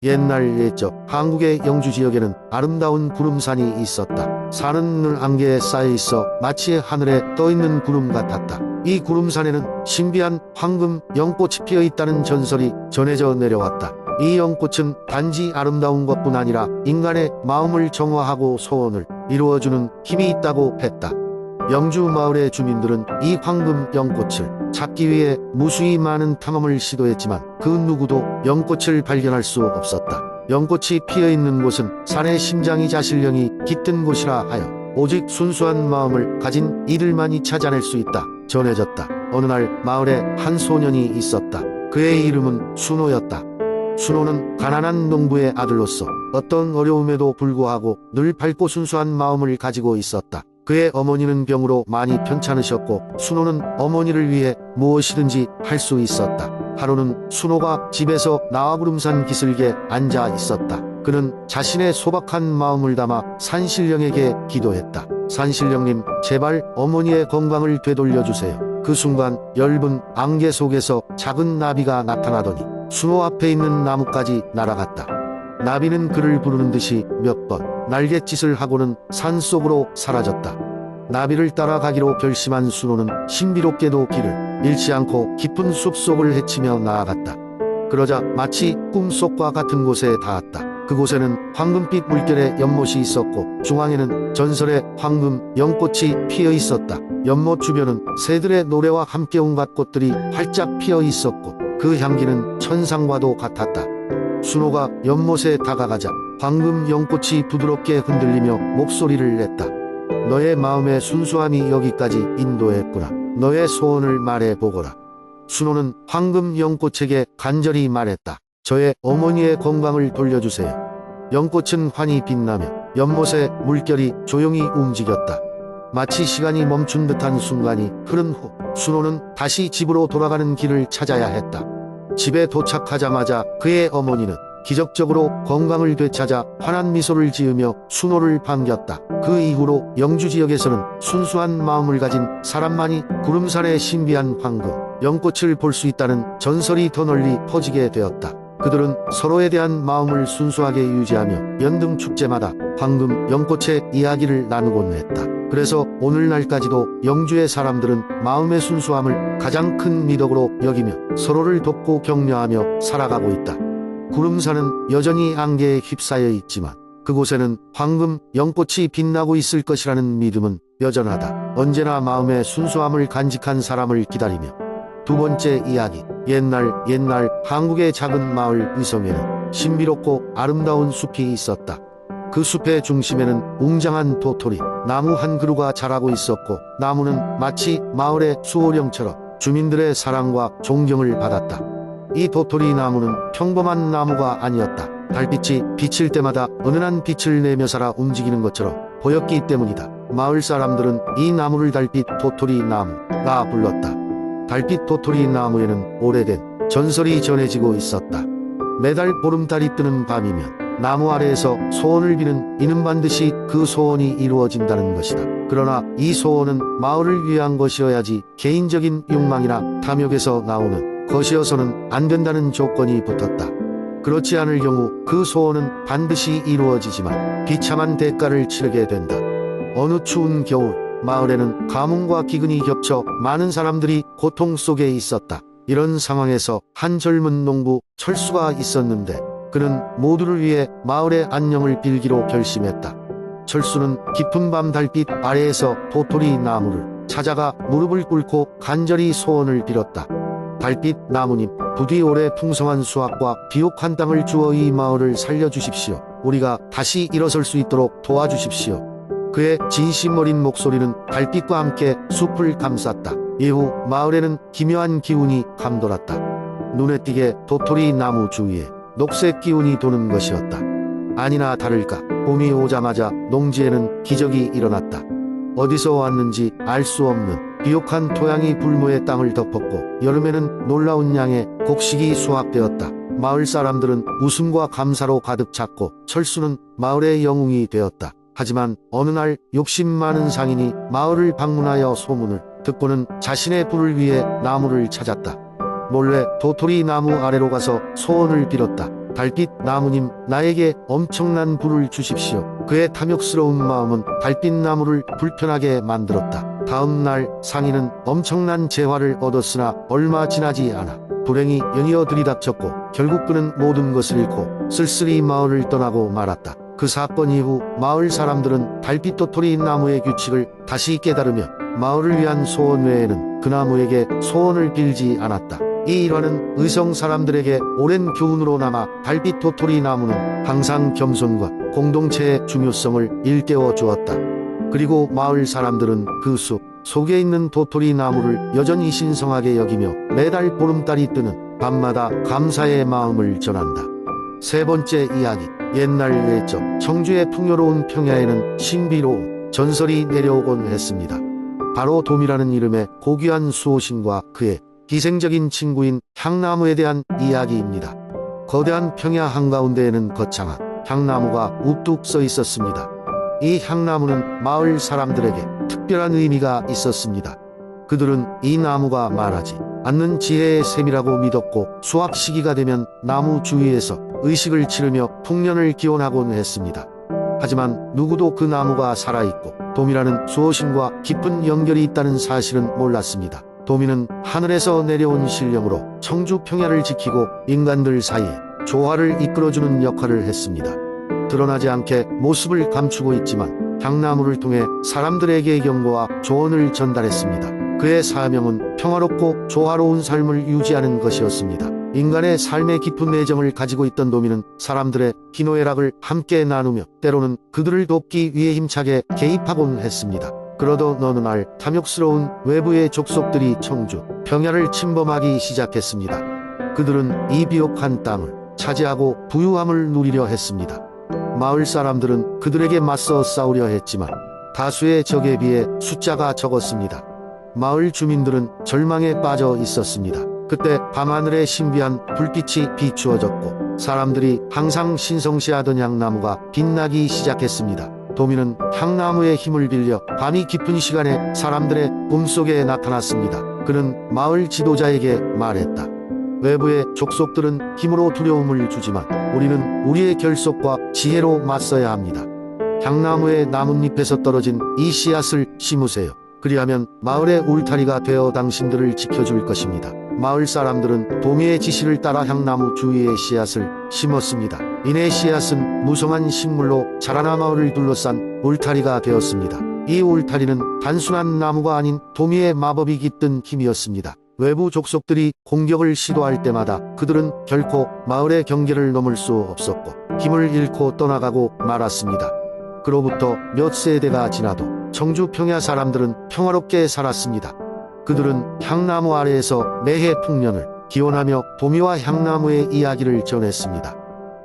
옛날 옛적 한국의 영주 지역에는 아름다운 구름산이 있었다. 산은 늘 안개에 쌓여 있어 마치 하늘에 떠 있는 구름 같았다. 이 구름산에는 신비한 황금 연꽃이 피어 있다는 전설이 전해져 내려왔다. 이 연꽃은 단지 아름다운 것뿐 아니라 인간의 마음을 정화하고 소원을 이루어주는 힘이 있다고 했다. 영주 마을의 주민들은 이 황금 연꽃을 찾기 위해 무수히 많은 탐험을 시도했지만 그 누구도 연꽃을 발견할 수 없었다. 연꽃이 피어있는 곳은 산의 심장이자 신령이 깃든 곳이라 하여 오직 순수한 마음을 가진 이들만이 찾아낼 수 있다 전해졌다. 어느 날 마을에 한 소년이 있었다. 그의 이름은 순호였다. 순호는 가난한 농부의 아들로서 어떤 어려움에도 불구하고 늘 밝고 순수한 마음을 가지고 있었다. 그의 어머니는 병으로 많이 편찮으셨고 순호는 어머니를 위해 무엇이든지 할 수 있었다. 하루는 순호가 집에서 나와구름산 기슭에 앉아 있었다. 그는 자신의 소박한 마음을 담아 산신령에게 기도했다. 산신령님, 제발 어머니의 건강을 되돌려주세요. 그 순간 엷은 안개 속에서 작은 나비가 나타나더니 순호 앞에 있는 나무까지 날아갔다. 나비는 그를 부르는 듯이 몇 번 날갯짓을 하고는 산속으로 사라졌다. 나비를 따라가기로 결심한 순호는 신비롭게도 길을 잃지 않고 깊은 숲속을 헤치며 나아갔다. 그러자 마치 꿈속과 같은 곳에 닿았다. 그곳에는 황금빛 물결의 연못이 있었고 중앙에는 전설의 황금 연꽃이 피어 있었다. 연못 주변은 새들의 노래와 함께 온갖 꽃들이 활짝 피어 있었고 그 향기는 천상과도 같았다. 순호가 연못에 다가가자 황금 연꽃이 부드럽게 흔들리며 목소리를 냈다. 너의 마음의 순수함이 여기까지 인도했구나. 너의 소원을 말해보거라. 순호는 황금 연꽃에게 간절히 말했다. 저의 어머니의 건강을 돌려주세요. 연꽃은 환히 빛나며 연못의 물결이 조용히 움직였다. 마치 시간이 멈춘 듯한 순간이 흐른 후 순호는 다시 집으로 돌아가는 길을 찾아야 했다. 집에 도착하자마자 그의 어머니는 기적적으로 건강을 되찾아 환한 미소를 지으며 순호를 반겼다. 그 이후로 영주 지역에서는 순수한 마음을 가진 사람만이 구름산의 신비한 황금 연꽃을 볼 수 있다는 전설이 더 널리 퍼지게 되었다. 그들은 서로에 대한 마음을 순수하게 유지하며 연등 축제마다 황금 연꽃의 이야기를 나누곤 했다. 그래서 오늘날까지도 영주의 사람들은 마음의 순수함을 가장 큰 미덕으로 여기며 서로를 돕고 격려하며 살아가고 있다. 구름산은 여전히 안개에 휩싸여 있지만 그곳에는 황금 연꽃이 빛나고 있을 것이라는 믿음은 여전하다. 언제나 마음의 순수함을 간직한 사람을 기다리며. 두 번째 이야기. 옛날 한국의 작은 마을 의성에는 신비롭고 아름다운 숲이 있었다. 그 숲의 중심에는 웅장한 도토리 나무 한 그루가 자라고 있었고 나무는 마치 마을의 수호령처럼 주민들의 사랑과 존경을 받았다. 이 도토리 나무는 평범한 나무가 아니었다. 달빛이 비칠 때마다 은은한 빛을 내며 살아 움직이는 것처럼 보였기 때문이다. 마을 사람들은 이 나무를 달빛 도토리 나무라 불렀다. 달빛 도토리 나무에는 오래된 전설이 전해지고 있었다. 매달 보름달이 뜨는 밤이면 나무 아래에서 소원을 비는 이는 반드시 그 소원이 이루어진다는 것이다. 그러나 이 소원은 마을을 위한 것이어야지 개인적인 욕망이나 탐욕에서 나오는 것이어서는 안 된다는 조건이 붙었다. 그렇지 않을 경우 그 소원은 반드시 이루어지지만 비참한 대가를 치르게 된다. 어느 추운 겨울 마을에는 가뭄과 기근이 겹쳐 많은 사람들이 고통 속에 있었다. 이런 상황에서 한 젊은 농부 철수가 있었는데 그는 모두를 위해 마을의 안녕을 빌기로 결심했다. 철수는 깊은 밤 달빛 아래에서 도토리 나무를 찾아가 무릎을 꿇고 간절히 소원을 빌었다. 달빛 나무님, 부디 올해 풍성한 수확과 비옥한 땅을 주어 이 마을을 살려주십시오. 우리가 다시 일어설 수 있도록 도와주십시오. 그의 진심 어린 목소리는 달빛과 함께 숲을 감쌌다. 이후 마을에는 기묘한 기운이 감돌았다. 눈에 띄게 도토리 나무 주위에 녹색 기운이 도는 것이었다. 아니나 다를까 봄이 오자마자 농지에는 기적이 일어났다. 어디서 왔는지 알 수 없는 비옥한 토양이 불모의 땅을 덮었고 여름에는 놀라운 양의 곡식이 수확되었다. 마을 사람들은 웃음과 감사로 가득 찼고 철수는 마을의 영웅이 되었다. 하지만 어느 날 욕심 많은 상인이 마을을 방문하여 소문을 듣고는 자신의 부를 위해 나무를 찾았다. 몰래 도토리 나무 아래로 가서 소원을 빌었다. 달빛 나무님, 나에게 엄청난 불을 주십시오. 그의 탐욕스러운 마음은 달빛 나무를 불편하게 만들었다. 다음 날 상인은 엄청난 재화를 얻었으나 얼마 지나지 않아 불행이 연이어 들이닥쳤고 결국 그는 모든 것을 잃고 쓸쓸히 마을을 떠나고 말았다. 그 사건 이후 마을 사람들은 달빛 도토리 나무의 규칙을 다시 깨달으며 마을을 위한 소원 외에는 그 나무에게 소원을 빌지 않았다. 이 일화는 의성 사람들에게 오랜 교훈으로 남아 달빛 도토리 나무는 항상 겸손과 공동체의 중요성을 일깨워 주었다. 그리고 마을 사람들은 그 숲 속에 있는 도토리 나무를 여전히 신성하게 여기며 매달 보름달이 뜨는 밤마다 감사의 마음을 전한다. 세 번째 이야기. 옛날 외적 청주의 풍요로운 평야에는 신비로운 전설이 내려오곤 했습니다. 바로 돔이라는 이름의 고귀한 수호신과 그의 기생적인 친구인 향나무에 대한 이야기입니다. 거대한 평야 한가운데에는 거창한 향나무가 우뚝 서 있었습니다. 이 향나무는 마을 사람들에게 특별한 의미가 있었습니다. 그들은 이 나무가 말하지 않는 지혜의 샘이라고 믿었고 수확 시기가 되면 나무 주위에서 의식을 치르며 풍년을 기원하곤 했습니다. 하지만 누구도 그 나무가 살아있고 돔이라는 수호신과 깊은 연결이 있다는 사실은 몰랐습니다. 돔이는 하늘에서 내려온 신령으로 청주 평야를 지키고 인간들 사이에 조화를 이끌어주는 역할을 했습니다. 드러나지 않게 모습을 감추고 있지만 향나무를 통해 사람들에게 경고와 조언을 전달했습니다. 그의 사명은 평화롭고 조화로운 삶을 유지하는 것이었습니다. 인간의 삶의 깊은 애정을 가지고 있던 돔이는 사람들의 희노애락을 함께 나누며 때로는 그들을 돕기 위해 힘차게 개입하곤 했습니다. 그러던 어느 날 탐욕스러운 외부의 족속들이 청주 평야를 침범하기 시작했습니다. 그들은 이 비옥한 땅을 차지하고 부유함을 누리려 했습니다. 마을 사람들은 그들에게 맞서 싸우려 했지만 다수의 적에 비해 숫자가 적었습니다. 마을 주민들은 절망에 빠져 있었습니다. 그때 밤하늘에 신비한 불빛이 비추어졌고 사람들이 항상 신성시하던 향나무가 빛나기 시작했습니다. 돔이는 향나무의 힘을 빌려 밤이 깊은 시간에 사람들의 꿈속에 나타났습니다. 그는 마을 지도자에게 말했다. 외부의 족속들은 힘으로 두려움을 주지만 우리는 우리의 결속과 지혜로 맞서야 합니다. 향나무의 나뭇잎에서 떨어진 이 씨앗을 심으세요. 그리하면 마을의 울타리가 되어 당신들을 지켜줄 것입니다. 마을 사람들은 돔이의 지시를 따라 향나무 주위에 씨앗을 심었습니다. 이내 씨앗은 무성한 식물로 자라나 마을을 둘러싼 울타리가 되었습니다. 이 울타리는 단순한 나무가 아닌 돔이의 마법이 깃든 힘이었습니다. 외부 족속들이 공격을 시도할 때마다 그들은 결코 마을의 경계를 넘을 수 없었고 힘을 잃고 떠나가고 말았습니다. 그로부터 몇 세대가 지나도 청주 평야 사람들은 평화롭게 살았습니다. 그들은 향나무 아래에서 매해 풍년을 기원하며 돔이와 향나무의 이야기를 전했습니다.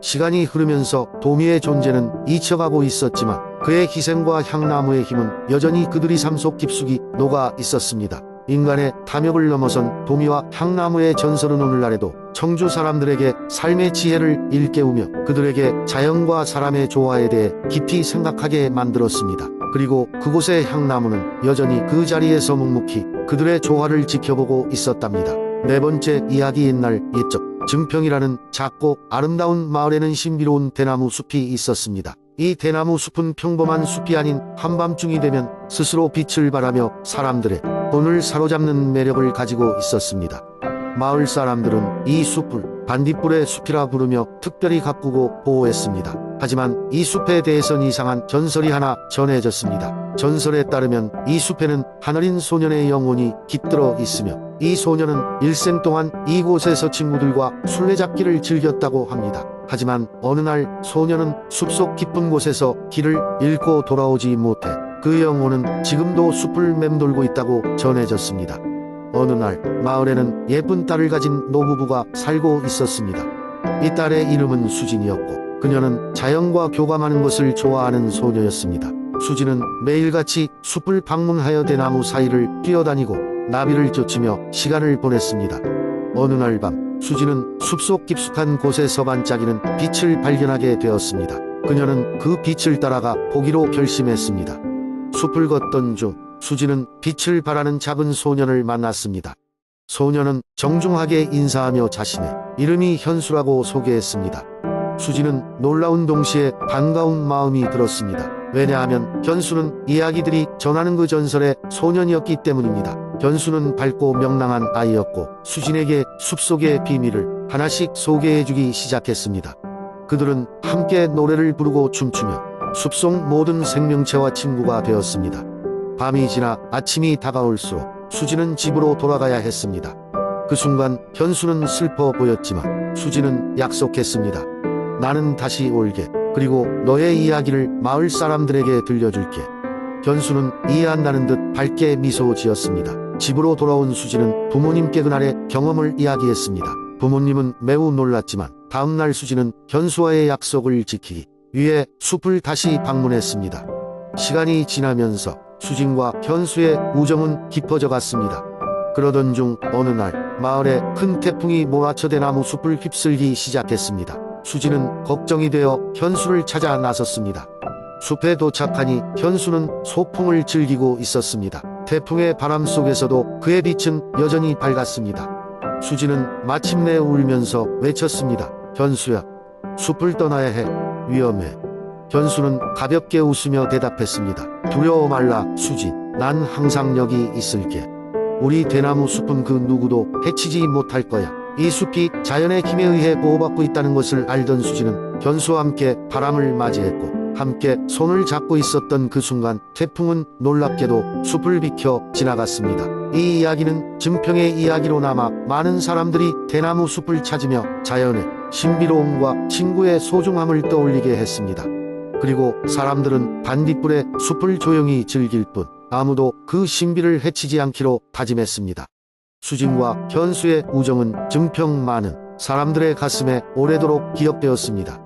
시간이 흐르면서 돔이의 존재는 잊혀가고 있었지만 그의 희생과 향나무의 힘은 여전히 그들의 삶 속 깊숙이 녹아 있었습니다. 인간의 탐욕을 넘어선 돔이와 향나무의 전설은 오늘날에도 청주 사람들에게 삶의 지혜를 일깨우며 그들에게 자연과 사람의 조화에 대해 깊이 생각하게 만들었습니다. 그리고 그곳의 향나무는 여전히 그 자리에서 묵묵히 그들의 조화를 지켜보고 있었답니다. 네 번째 이야기. 옛날 옛적 증평이라는 작고 아름다운 마을에는 신비로운 대나무 숲이 있었습니다. 이 대나무 숲은 평범한 숲이 아닌 한밤중이 되면 스스로 빛을 발하며 사람들의 손을 사로잡는 매력을 가지고 있었습니다. 마을 사람들은 이 숲을 반딧불의 숲이라 부르며 특별히 가꾸고 보호했습니다. 하지만 이 숲에 대해선 이상한 전설이 하나 전해졌습니다. 전설에 따르면 이 숲에는 하늘인 소년의 영혼이 깃들어 있으며 이 소년은 일생 동안 이곳에서 친구들과 술래잡기를 즐겼다고 합니다. 하지만 어느 날 소년은 숲속 깊은 곳에서 길을 잃고 돌아오지 못해 그 영혼은 지금도 숲을 맴돌고 있다고 전해졌습니다. 어느 날 마을에는 예쁜 딸을 가진 노부부가 살고 있었습니다. 이 딸의 이름은 수진이었고 그녀는 자연과 교감하는 것을 좋아하는 소녀였습니다. 수진은 매일같이 숲을 방문하여 대나무 사이를 뛰어다니고 나비를 쫓으며 시간을 보냈습니다. 어느 날 밤 수진은 숲속 깊숙한 곳에서 반짝이는 빛을 발견하게 되었습니다. 그녀는 그 빛을 따라가 보기로 결심했습니다. 숲을 걷던 중 수진은 빛을 발하는 작은 소년을 만났습니다. 소녀는 정중하게 인사하며 자신의 이름이 현수라고 소개했습니다. 수지는 놀라운 동시에 반가운 마음이 들었습니다. 왜냐하면 현수는 이야기들이 전하는 그 전설의 소년이었기 때문입니다. 현수는 밝고 명랑한 아이였고 수진에게 숲속의 비밀을 하나씩 소개해주기 시작했습니다. 그들은 함께 노래를 부르고 춤추며 숲속 모든 생명체와 친구가 되었습니다. 밤이 지나 아침이 다가올수록 수지는 집으로 돌아가야 했습니다. 그 순간 현수는 슬퍼 보였지만 수지는 약속했습니다. 나는 다시 올게. 그리고 너의 이야기를 마을 사람들에게 들려줄게. 현수는 이해한다는 듯 밝게 미소 지었습니다. 집으로 돌아온 수지는 부모님께 그날의 경험을 이야기했습니다. 부모님은 매우 놀랐지만 다음날 수지는 현수와의 약속을 지키기 위해 숲을 다시 방문했습니다. 시간이 지나면서 수진과 현수의 우정은 깊어져 갔습니다. 그러던 중 어느 날 마을에 큰 태풍이 몰아쳐 대나무 숲을 휩쓸기 시작했습니다. 수지는 걱정이 되어 현수를 찾아 나섰습니다. 숲에 도착하니 현수는 소풍을 즐기고 있었습니다. 태풍의 바람 속에서도 그의 빛은 여전히 밝았습니다. 수지는 마침내 울면서 외쳤습니다. 현수야, 숲을 떠나야 해. 위험해. 현수는 가볍게 웃으며 대답했습니다. 두려워 말라, 수지. 난 항상 여기 있을게. 우리 대나무 숲은 그 누구도 해치지 못할 거야. 이 숲이 자연의 힘에 의해 보호받고 있다는 것을 알던 수지는 현수와 함께 바람을 맞이했고 함께 손을 잡고 있었던 그 순간 태풍은 놀랍게도 숲을 비켜 지나갔습니다. 이 이야기는 증평의 이야기로 남아 많은 사람들이 대나무 숲을 찾으며 자연의 신비로움과 친구의 소중함을 떠올리게 했습니다. 그리고 사람들은 반딧불에 숲을 조용히 즐길 뿐 아무도 그 신비를 해치지 않기로 다짐했습니다. 수진과 현수의 우정은 증평 많은 사람들의 가슴에 오래도록 기억되었습니다.